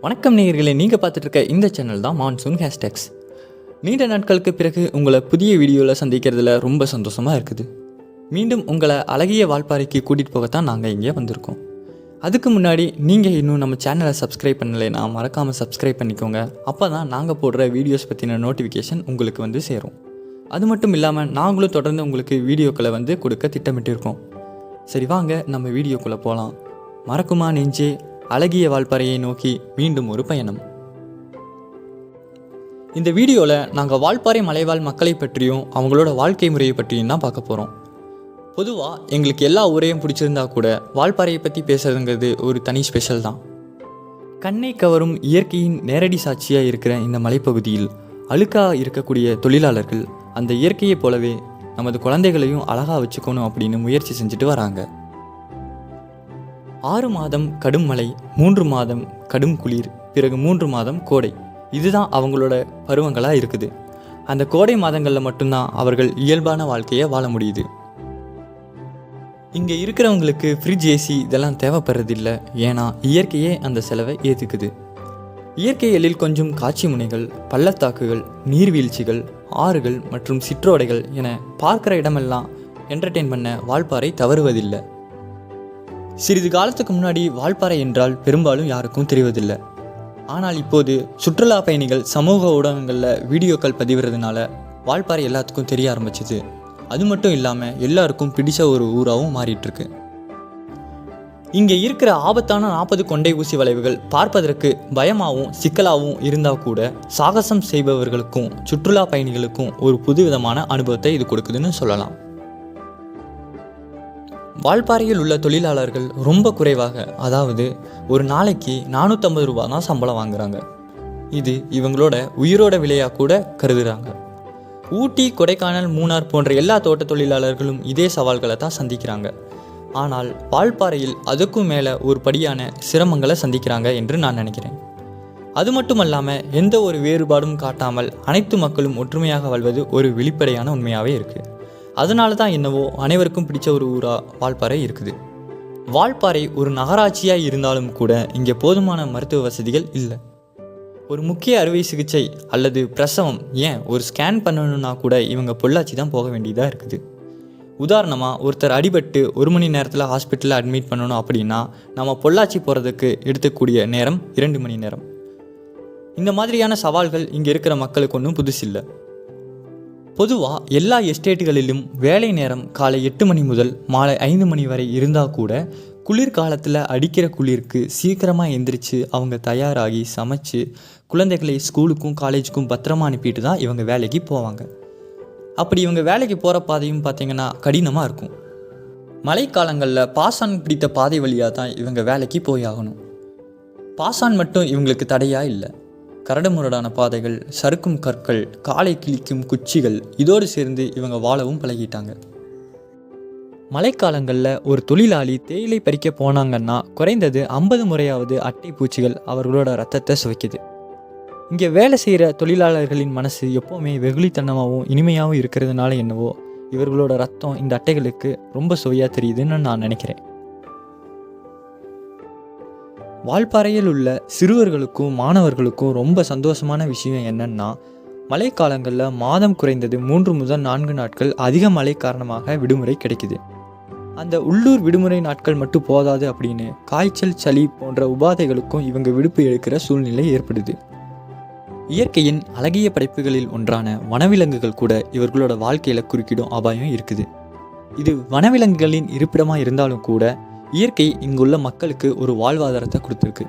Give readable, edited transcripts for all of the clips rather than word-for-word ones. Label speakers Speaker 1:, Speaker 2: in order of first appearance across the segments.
Speaker 1: வணக்கம் நேயர்களே, நீங்கள் பார்த்துட்டு இருக்க இந்த சேனல் தான் மான்சூன் ஹேஷ்டேக்ஸ். நீண்ட நாட்களுக்கு பிறகு உங்களை புதிய வீடியோவில் சந்திக்கிறதுல ரொம்ப சந்தோஷமாக இருக்குது. மீண்டும் உங்களை அழகிய வால்பாறைக்கு கூட்டிகிட்டு போகத்தான் நாங்கள் இங்கே வந்திருக்கோம். அதுக்கு முன்னாடி நீங்கள் இன்னும் நம்ம சேனலை சப்ஸ்கிரைப் பண்ணலைன்னா மறக்காமல் சப்ஸ்கிரைப் பண்ணிக்கோங்க. அப்போ தான் நாங்கள் போடுற வீடியோஸ் பற்றின நோட்டிஃபிகேஷன் உங்களுக்கு வந்து சேரும். அது மட்டும் இல்லாமல் நாங்களும் தொடர்ந்து உங்களுக்கு வீடியோக்களை வந்து கொடுக்க திட்டமிட்டிருக்கோம். சரி, வாங்க நம்ம வீடியோக்குள்ளே போகலாம். மறக்குமா நெஞ்சே, அழகிய வால்பாறையை நோக்கி மீண்டும் ஒரு பயணம். இந்த வீடியோவில் நாங்கள் வால்பாறை மலைவாழ் மக்களை பற்றியும் அவங்களோட வாழ்க்கை முறையை பற்றியும் தான் பார்க்க போகிறோம். பொதுவாக எங்களுக்கு எல்லா ஊரையும் பிடிச்சிருந்தா கூட வால்பாறையை பற்றி பேசுறதுங்கிறது ஒரு தனி ஸ்பெஷல் தான். கண்ணை கவரும் இயற்கையின் நேரடி சாட்சியாக இருக்கிற இந்த மலைப்பகுதியில் அழுக்காக இருக்கக்கூடிய தொழிலாளர்கள் அந்த இயற்கையை போலவே நமது குழந்தைகளையும் அழகாக வச்சுக்கணும் அப்படின்னு முயற்சி செஞ்சுட்டு வராங்க. 6 மாதம் கடும் மழை, 3 மாதம் கடும் குளிர், பிறகு 3 மாதம் கோடை. இதுதான் அவங்களோட பருவங்களாக இருக்குது. அந்த கோடை மாதங்களில் மட்டும்தான் அவர்கள் இயல்பான வாழ்க்கையை வாழ முடியுது. இங்கே இருக்கிறவங்களுக்கு ஃப்ரிட்ஜ், ஏசி இதெல்லாம் தேவைப்படுறதில்லை. ஏன்னா இயற்கையே அந்த செலவை ஏற்றுக்குது. இயற்கை எழில் கொஞ்சம் காட்சி முனைகள், பள்ளத்தாக்குகள், நீர்வீழ்ச்சிகள், ஆறுகள் மற்றும் சிற்றோடைகள் என பார்க்குற இடமெல்லாம் என்டர்டெயின் பண்ண வால்பாறை தவறுவதில்லை. சிறிது காலத்துக்கு முன்னாடி வால்பாறை என்றால் பெரும்பாலும் யாருக்கும் தெரிவதில்லை. ஆனால் இப்போது சுற்றுலா பயணிகள் சமூக ஊடகங்களில் வீடியோக்கள் பதிவிடுறதுனால வால்பாறை எல்லாத்துக்கும் தெரிய ஆரம்பிச்சிது. அது மட்டும் இல்லாமல் எல்லாருக்கும் பிடிச்ச ஒரு ஊராகவும் மாறிட்டுருக்கு. இங்கே இருக்கிற ஆபத்தான 40 கொண்டை ஊசி வளைவுகள் பார்ப்பதற்கு பயமாகவும் சிக்கலாகவும் இருந்தால் கூட சாகசம் செய்பவர்களுக்கும் சுற்றுலா பயணிகளுக்கும் ஒரு புதுவிதமான அனுபவத்தை இது கொடுக்குதுன்னு சொல்லலாம். வால்பாறையில் உள்ள தொழிலாளர்கள் ரொம்ப குறைவாக, அதாவது ஒரு நாளைக்கு 450 ரூபா தான் சம்பளம் வாங்குறாங்க. இது இவங்களோட உயிரோட விலையாக கூட கருதுகிறாங்க. ஊட்டி, கொடைக்கானல், மூணார் போன்ற எல்லா தோட்ட தொழிலாளர்களும் இதே சவால்களை தான் சந்திக்கிறாங்க. ஆனால் வால்பாறையில் அதுக்கும் மேலே ஒரு படியான சிரமங்களை சந்திக்கிறாங்க என்று நான் நினைக்கிறேன். அது மட்டும் இல்லாமல் எந்த ஒரு வேறுபாடும் காட்டாமல் அனைத்து மக்களும் ஒற்றுமையாக வாழ்வது ஒரு வெளிப்படையான உண்மையாகவே இருக்குது. அதனால தான் என்னவோ அனைவருக்கும் பிடிச்ச ஒரு ஊராக வால்பாறை இருக்குது. வால்பாறை ஒரு நகராட்சியாக இருந்தாலும் கூட இங்கே போதுமான மருத்துவ வசதிகள் இல்லை. ஒரு முக்கிய அறுவை சிகிச்சை அல்லது பிரசவம், ஏன் ஒரு ஸ்கேன் பண்ணணுன்னா கூட இவங்க பொள்ளாச்சி தான் போக வேண்டியதாக இருக்குது. உதாரணமாக ஒருத்தர் அடிபட்டு 1 மணி நேரத்தில் ஹாஸ்பிட்டலில் அட்மிட் பண்ணணும் அப்படின்னா நம்ம பொள்ளாச்சி போகிறதுக்கு எடுத்துக்கூடிய நேரம் 2 மணி நேரம். இந்த மாதிரியான சவால்கள் இங்கே இருக்கிற மக்களுக்கு ஒன்றும் புதுசில்லை. பொதுவாக எல்லா எஸ்டேட்டுகளிலும் வேலை நேரம் காலை 8 மணி முதல் மாலை 5 மணி வரை இருந்தால் கூட குளிர்காலத்தில் அடிக்கிற குளிருக்கு சீக்கிரமாக எந்திரிச்சு அவங்க தயாராகி சமைச்சு குழந்தைகளை ஸ்கூலுக்கும் காலேஜுக்கும் பத்திரமா அனுப்பிட்டு தான் இவங்க வேலைக்கு போவாங்க. அப்படி இவங்க வேலைக்கு போகிற பாதையும் பார்த்திங்கன்னா கடினமாக இருக்கும். மழைக்காலங்களில் பாசான் பிடித்த பாதை வழியாக தான் இவங்க வேலைக்கு போயாகணும். பாசான் மட்டும் இவங்களுக்கு தடையாக இல்லை. கரடுமுரடான பாதைகள், சறுக்கும் கற்கள், காலை கிழிக்கும் குச்சிகள் இதோடு சேர்ந்து இவங்க வாழவும் பழகிட்டாங்க. மழைக்காலங்களில் ஒரு தொழிலாளி தேயிலை பறிக்க போனாங்கன்னா குறைந்தது 50 முறையாவது அட்டை பூச்சிகள் அவர்களோட ரத்தத்தை சுவைக்குது. இங்கே வேலை செய்கிற தொழிலாளர்களின் மனசு எப்போவுமே வெகுளித்தனமாகவும் இனிமையாகவும் இருக்கிறதுனால என்னவோ இவர்களோட ரத்தம் இந்த அட்டைகளுக்கு ரொம்ப சுவையாக தெரியுதுன்னு நான் நினைக்கிறேன். வால்பாறையில் உள்ள சிறுவர்களுக்கும் மாணவர்களுக்கும் ரொம்ப சந்தோஷமான விஷயம் என்னன்னா, மழைக்காலங்களில் மாதம் குறைந்தது 3 முதல் 4 நாட்கள் அதிக மழை காரணமாக விடுமுறை கிடைக்குது. அந்த உள்ளூர் விடுமுறை நாட்கள் மட்டும் போதாது அப்படின்னு காய்ச்சல், சளி போன்ற உபாதைகளுக்கும் இவங்க விடுப்பு எடுக்கிற சூழ்நிலை ஏற்படுது. இயற்கையின் அழகிய படைப்புகளில் ஒன்றான வனவிலங்குகள் கூட இவர்களோட வாழ்க்கையில் குறுக்கிடும் அபாயம் இருக்குது. இது வனவிலங்குகளின் இருப்பிடமாக இருந்தாலும் கூட இயற்கை இங்குள்ள மக்களுக்கு ஒரு வாழ்வாதாரத்தை கொடுத்துருக்கு.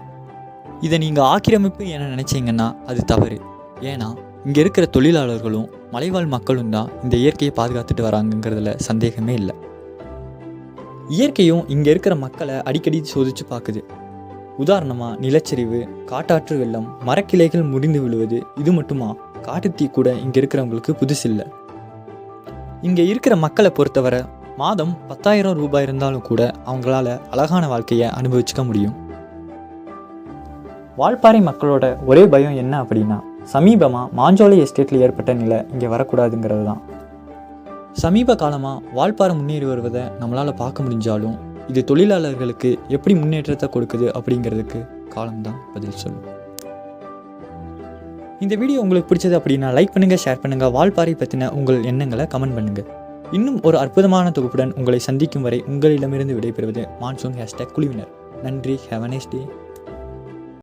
Speaker 1: இதை நீங்கள் ஆக்கிரமிப்பு என நினைச்சீங்கன்னா அது தவறு. ஏன்னா இங்கே இருக்கிற தொழிலாளர்களும் மலைவாழ் மக்களும் தான் இந்த இயற்கையை பாதுகாத்துட்டு வராங்கிறதுல சந்தேகமே இல்லை. இயற்கையும் இங்கே இருக்கிற மக்களை அடிக்கடி சோதிச்சு பார்க்குது. உதாரணமாக நிலச்சரிவு, காட்டாற்று வெள்ளம், மரக்கிளைகள் முறிந்து விழுவது, இது மட்டுமா காட்டுத்தீ கூட இங்கே இருக்கிறவங்களுக்கு புதுசில்லை. இங்கே இருக்கிற மக்களை பொறுத்தவரை மாதம் 10,000 ரூபாய் இருந்தாலும் கூட அவங்களால அழகான வாழ்க்கையை அனுபவிச்சுக்க முடியும். வால்பாறை மக்களோட ஒரே பயம் என்ன அப்படின்னா, சமீபமாக மாஞ்சோலை எஸ்டேட்டில் ஏற்பட்ட நிலை இங்கே வரக்கூடாதுங்கிறது தான். சமீப காலமாக வால்பாறை முன்னேறி வருவதை நம்மளால் பார்க்க முடிஞ்சாலும் இது தொழிலாளர்களுக்கு எப்படி முன்னேற்றத்தை கொடுக்குது அப்படிங்கிறதுக்கு காலம்தான் பதில் சொல்லும். இந்த வீடியோ உங்களுக்கு பிடிச்சது அப்படின்னா லைக் பண்ணுங்கள், ஷேர் பண்ணுங்கள். வால்பாறை பற்றின உங்கள் எண்ணங்களை கமெண்ட் பண்ணுங்கள். இன்னும் ஒரு அற்புதமான தொகுப்புடன் உங்களை சந்திக்கும் வரை உங்களிடமிருந்து விடைபெறுவது மான்சூன் #குழுவினர். நன்றி. Have a nice day.